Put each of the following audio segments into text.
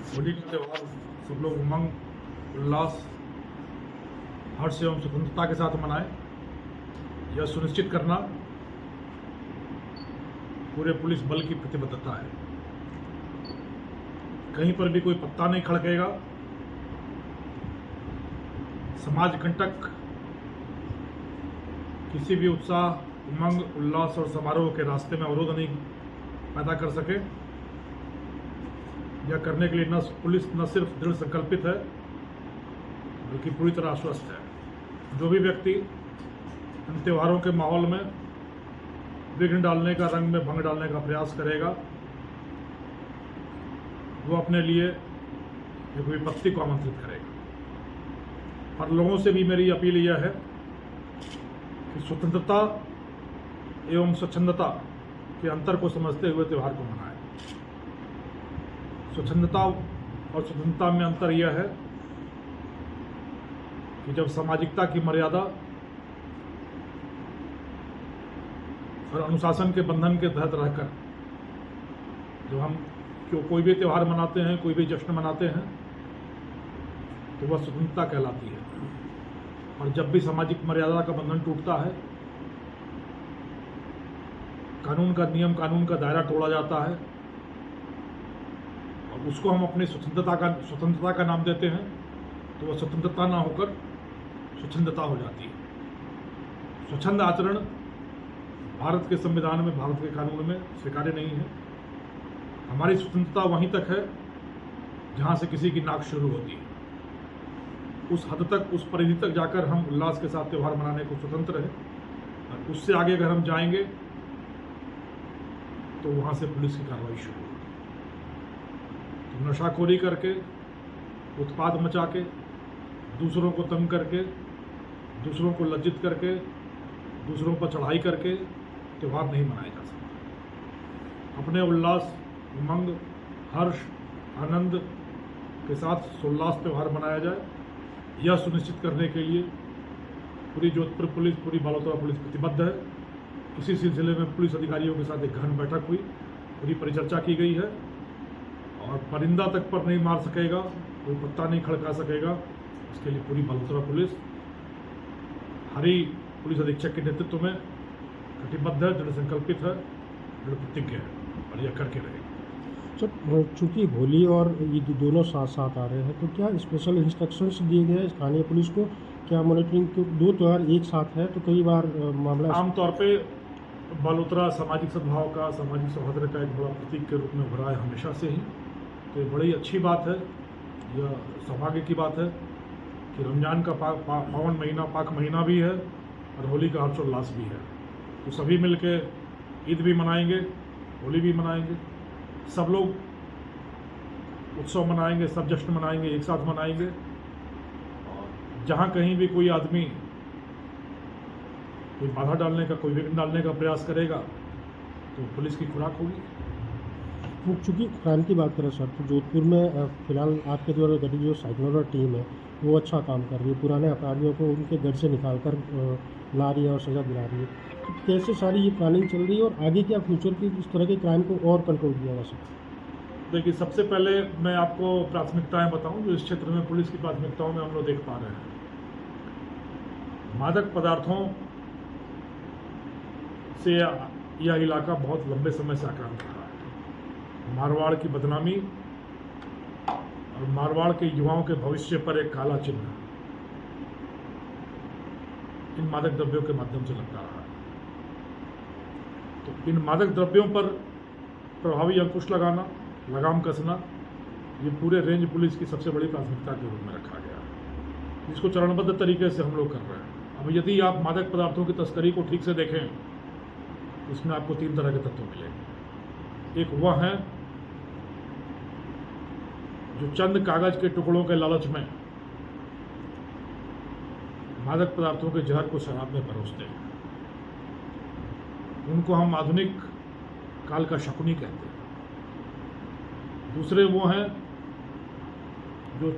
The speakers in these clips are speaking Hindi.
होली का त्यौहार सब लोग उमंग उल्लास हर्ष एवं स्वतंत्रता के साथ मनाएं। यह सुनिश्चित करना पूरे पुलिस बल की प्रतिबद्धता है। कहीं पर भी कोई पत्ता नहीं खड़केगा। समाज कंटक किसी भी उत्साह, उमंग, उल्लास और समारोह के रास्ते में अवरोध नहीं पैदा कर सके। यह करने के लिए पुलिस न सिर्फ दृढ़ संकल्पित है बल्कि पूरी तरह आश्वस्त है। जो भी व्यक्ति इन त्योहारों के माहौल में विघ्न डालने का, रंग में भंग डालने का प्रयास करेगा, वो अपने लिए एक विपत्ति को आमंत्रित करेगा। पर लोगों से भी मेरी अपील यह है कि स्वतंत्रता एवं स्वच्छंदता के अंतर को समझते हुए त्यौहार को मनाएं। स्वच्छंदता और स्वतंत्रता में अंतर यह है कि जब सामाजिकता की मर्यादा और अनुशासन के बंधन के तहत रहकर जब हम कोई भी त्यौहार मनाते हैं, कोई भी जश्न मनाते हैं, तो वह स्वतंत्रता कहलाती है। और जब भी सामाजिक मर्यादा का बंधन टूटता है, कानून का नियम, कानून का दायरा तोड़ा जाता है और उसको हम अपनी स्वतंत्रता का नाम देते हैं, तो वह स्वतंत्रता ना होकर स्वच्छंदता हो जाती है। स्वच्छंद आचरण भारत के संविधान में, भारत के कानून में स्वीकार्य नहीं है। हमारी स्वतंत्रता वहीं तक है जहां से किसी की नाक शुरू होती है। उस हद तक, उस परिधि तक जाकर हम उल्लास के साथ त्यौहार मनाने को स्वतंत्र है। और उससे आगे अगर हम जाएंगे तो वहां से पुलिस की कार्रवाई शुरू होगी। तो नशाखोरी करके, उत्पात मचा के, दूसरों को तंग करके, दूसरों को लज्जित करके, दूसरों पर चढ़ाई करके त्यौहार नहीं मनाया जा सकता। अपने उल्लास, उमंग, हर्ष, आनंद के साथ सोल्लास त्यौहार मनाया जाए, यह सुनिश्चित करने के लिए पूरी जोधपुर पुलिस, पूरी बालोतरा पुलिस प्रतिबद्ध है। इसी सिलसिले में पुलिस अधिकारियों के साथ एक गहन बैठक हुई, पूरी परिचर्चा की गई है। और परिंदा तक पर नहीं मार सकेगा, कोई पत्ता नहीं खड़का सकेगा, इसके लिए पूरी बालोतरा पुलिस हरी पुलिस अधीक्षक के नेतृत्व में कटिबद्ध है, दृढ़ संकल्पित है, दृढ़ प्रतिज्ञ है और यह करके रहेगा। सर, चूँकि होली और ईद दोनों साथ साथ आ रहे हैं, तो क्या स्पेशल इंस्ट्रक्शंस दिए गए हैं स्थानीय पुलिस को? क्या मॉनिटरिंग के दो त्यौहार एक साथ है तो कई बार मामला आमतौर पे बालोतरा सामाजिक सद्भाव का, सामाजिक सौहार्द का एक बड़ा प्रतीक के रूप में उभरा है हमेशा से ही। तो ये बड़ी अच्छी बात है, यह सौभाग्य की बात है कि रमजान का पावन महीना, पाक महीना भी है और होली का हर्षोल्लास भी है। तो सभी मिलके ईद भी मनाएंगे, होली भी मनाएंगे, सब लोग उत्सव मनाएंगे, सब जश्न मनाएंगे, एक साथ मनाएंगे। और जहाँ कहीं भी कोई आदमी कोई बाधा डालने का, कोई विघ्न डालने का प्रयास करेगा तो पुलिस की खुराक होगी। चूँकि क्राइम की बात करें सर, तो जोधपुर में फिलहाल आपके द्वारा गठित जो साइक्लोरर टीम है वो अच्छा काम कर रही है, पुराने अपराधियों को उनके घर से निकाल कर ला रही है और सज़ा दिला रही है। तो कैसे सारी ये प्लानिंग चल रही है और आगे क्या फ्यूचर की इस तरह के क्राइम को और कंट्रोल किया जा सकता? देखिए, सबसे पहले मैं आपको प्राथमिकताएं बताऊं जो इस क्षेत्र में पुलिस की प्राथमिकताओं में हम लोग देख पा रहे हैं। मादक पदार्थों से यह इलाका बहुत लंबे समय से आक्रांत रहा है। मारवाड़ की बदनामी और मारवाड़ के युवाओं के भविष्य पर एक काला चिन्ह इन मादक द्रव्यों के माध्यम से लगता रहा है। तो इन मादक द्रव्यों पर प्रभावी अंकुश लगाना, लगाम कसना, ये पूरे रेंज पुलिस की सबसे बड़ी प्राथमिकता के रूप में रखा गया है, जिसको चरणबद्ध तरीके से हम लोग कर रहे हैं। अब यदि आप मादक पदार्थों की तस्करी को ठीक से देखें, इसमें आपको 3 तरह के तत्व मिलेंगे। एक वह है जो चंद कागज के टुकड़ों के लालच में मादक पदार्थों के जहर को शराब में परोसते हैं। उनको हम आधुनिक काल का शकुनी कहते हैं। दूसरे वो हैं जो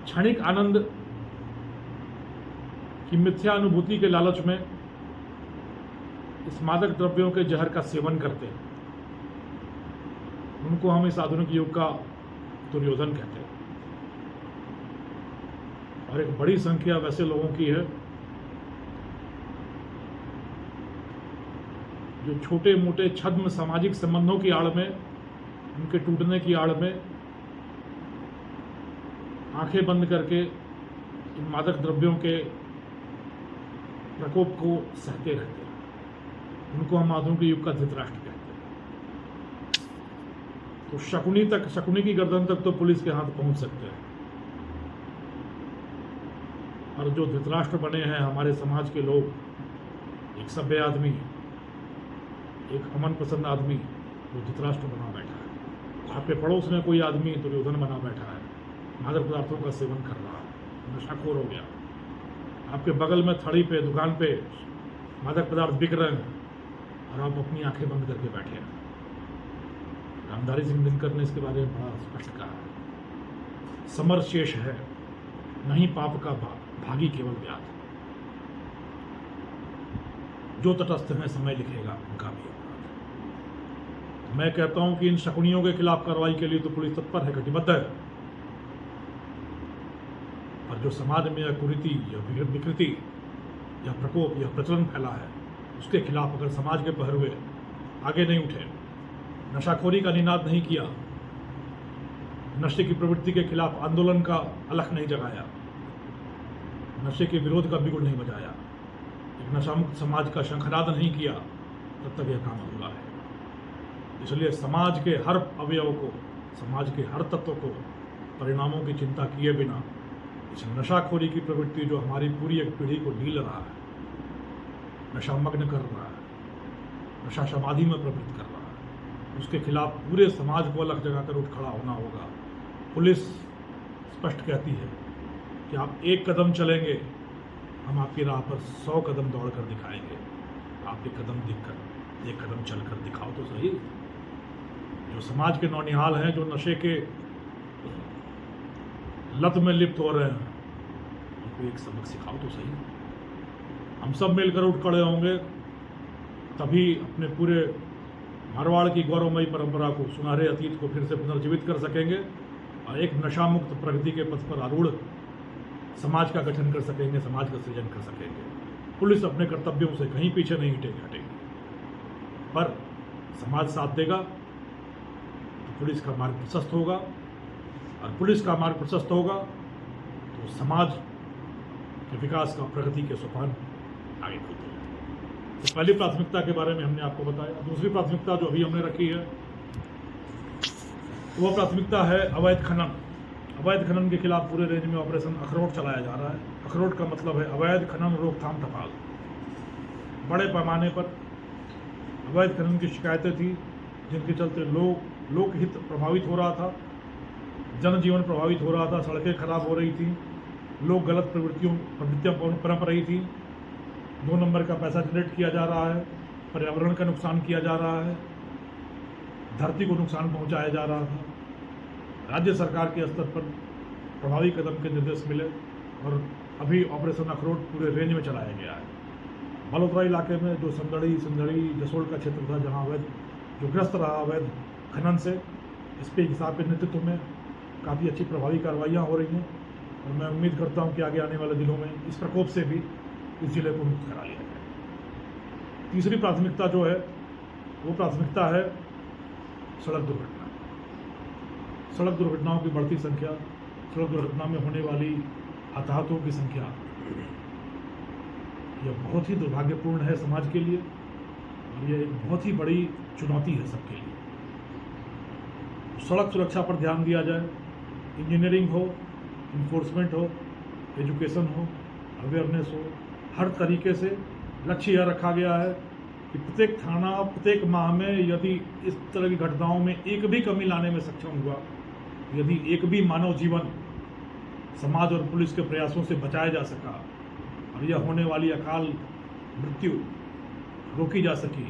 क्षणिक आनंद की मिथ्या अनुभूति के लालच में इस मादक द्रव्यों के जहर का सेवन करते हैं। उनको हम इस आधुनिक युग का दुर्योधन कहते हैं, और एक बड़ी संख्या वैसे लोगों की है जो छोटे मोटे छद्म सामाजिक संबंधों की आड़ में, उनके टूटने की आड़ में आंखें बंद करके इन मादक द्रव्यों के प्रकोप को सहते रहते हैं। उनको हम आधुनिक युग का धृतराष्ट्र कहते हैं। तो शकुनी की गर्दन तक तो पुलिस के हाथ पहुंच सकते हैं, और जो धृतराष्ट्र बने हैं हमारे समाज के लोग, एक सभ्य आदमी, एक अमन पसंद आदमी, वो धृतराष्ट्र बना बैठा है। आपके पड़ोस में कोई आदमी दुर्योधन बना बैठा है, मादक पदार्थों का सेवन कर रहा है, नशाखोर हो गया। आपके बगल में थड़ी पे, दुकान पे मादक पदार्थ बिक रहे हैं, और आप अपनी आंखें बंद करके बैठे हैं। रामधारी सिंह दिनकर ने इसके बारे में बड़ा स्पष्ट कहा है, समर शेष है, नहीं पाप का भागी केवल व्याध। जो तटस्थ में समय लिखेगा उनका भी अपराध। मैं कहता हूं कि इन शकुनियों के खिलाफ कार्रवाई के लिए तो पुलिस तत्पर है, कटिबद्ध है, और जो समाज में यह कुरीति या विकृति या प्रकोप या प्रचलन फैला है, उसके खिलाफ अगर समाज के पहरुए आगे नहीं उठे, नशाखोरी का निनाद नहीं किया, नशे की प्रवृत्ति के खिलाफ आंदोलन का अलख नहीं जगाया, नशे के विरोध का बिगुल नहीं बजाया, एक नशामुक्त समाज का शंखनाद नहीं किया, तब तक यह काम अधूरा है। इसलिए समाज के हर अवयव को, समाज के हर तत्व को परिणामों की चिंता किए बिना इस नशाखोरी की प्रवृत्ति जो हमारी पूरी एक पीढ़ी को ढील रहा है, नशामग्न कर रहा है, नशा समाधि में प्रवृत्त कर रहा है, उसके खिलाफ पूरे समाज को अलग जगाकर उठ खड़ा होना होगा। पुलिस स्पष्ट कहती है कि आप एक कदम चलेंगे, हम आपकी राह पर 100 कदम दौड़ कर दिखाएंगे। आप एक कदम चलकर दिखाओ तो सही। जो समाज के नौनिहाल हैं, जो नशे के लत में लिप्त हो रहे हैं, उनको एक सबक सिखाओ तो सही। हम सब मिलकर उठ खड़े होंगे, तभी अपने पूरे मारवाड़ की गौरवमयी परंपरा को, सुनहरे अतीत को फिर से पुनर्जीवित कर सकेंगे, और एक नशामुक्त प्रगति के पथ पर आरूढ़ समाज का गठन कर सकेंगे, समाज का सृजन कर सकेंगे। पुलिस अपने कर्तव्यों से कहीं पीछे नहीं हटेगी, पर समाज साथ देगा तो पुलिस का मार्ग प्रशस्त होगा, और पुलिस का मार्ग प्रशस्त होगा तो समाज के विकास का, प्रगति के सोपान आगे खुलेंगे। तो पहली प्राथमिकता के बारे में हमने आपको बताया। दूसरी प्राथमिकता जो अभी हमने रखी है, वह प्राथमिकता है अवैध खनन। अवैध खनन के खिलाफ पूरे रेंज में ऑपरेशन अखरोट चलाया जा रहा है। अखरोट का मतलब है अवैध खनन रोकथाम टपाल। बड़े पैमाने पर अवैध खनन की शिकायतें थी, जिनके चलते लोकहित प्रभावित हो रहा था, जनजीवन प्रभावित हो रहा था, सड़कें खराब हो रही थी, लोग गलत प्रवृत्तियाँ पनप रही थी, 2 नंबर का पैसा जनरेट किया जा रहा है, पर्यावरण का नुकसान किया जा रहा है, धरती को नुकसान पहुंचाया जा रहा था। राज्य सरकार के स्तर पर प्रभावी कदम के निर्देश मिले, और अभी ऑपरेशन अखरोट पूरे रेंज में चलाया गया है। मल्होत्रा इलाके में जो संदड़ी जसोल का क्षेत्र था, जहां अवैध जो ग्रस्त रहा अवैध खनन से, एसपी साहब के नेतृत्व में काफ़ी अच्छी प्रभावी कार्रवाइयाँ हो रही हैं, और मैं उम्मीद करता हूं कि आगे आने वाले दिनों में इस प्रकोप से भी इस जिले को मुक्त करा लिया जाए। तीसरी प्राथमिकता जो है, वो प्राथमिकता है सड़क दुर्घटना। सड़क दुर्घटनाओं की बढ़ती संख्या, सड़क दुर्घटना में होने वाली हताहतों की संख्या, यह बहुत ही दुर्भाग्यपूर्ण है समाज के लिए, और यह एक बहुत ही बड़ी चुनौती है सबके लिए। सड़क सुरक्षा पर ध्यान दिया जाए। इंजीनियरिंग हो, इन्फोर्समेंट हो, एजुकेशन हो, अवेयरनेस हो, हर तरीके से लक्ष्य यह रखा गया है कि प्रत्येक थाना प्रत्येक माह में यदि इस तरह की घटनाओं में एक भी कमी लाने में सक्षम हुआ, यदि एक भी मानव जीवन समाज और पुलिस के प्रयासों से बचाया जा सका, और यह होने वाली अकाल मृत्यु रोकी जा सकी,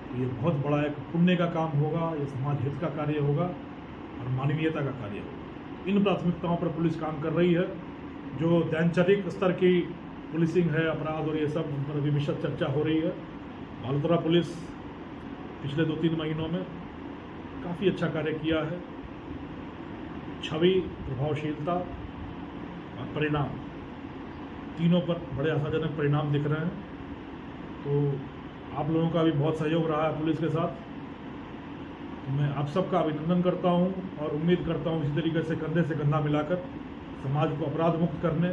तो ये बहुत बड़ा एक पुण्य का काम होगा, ये समाज हित का कार्य होगा और मानवीयता का कार्य होगा। इन प्राथमिकताओं पर पुलिस काम कर रही है। जो दैनचर्यिक स्तर की पुलिसिंग है, अपराध और ये सब, उन पर अभी विशद चर्चा हो रही है। मल्होत्रा पुलिस पिछले 2-3 महीनों में काफ़ी अच्छा कार्य किया है। छवि, प्रभावशीलता और परिणाम, तीनों पर बड़े आशाजनक परिणाम दिख रहे हैं। तो आप लोगों का भी बहुत सहयोग रहा है पुलिस के साथ। तो मैं आप सबका अभिनंदन करता हूं और उम्मीद करता हूं इसी तरीके से कंधे से कंधा मिलाकर समाज को अपराध मुक्त करने,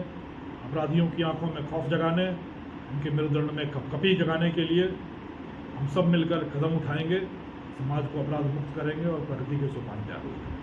अपराधियों की आंखों में खौफ जगाने, उनके मेरुदंड में कपकपी जगाने के लिए हम सब मिलकर कदम उठाएंगे, समाज को अपराध मुक्त करेंगे और प्रगति के सोपान तैयार होंगे।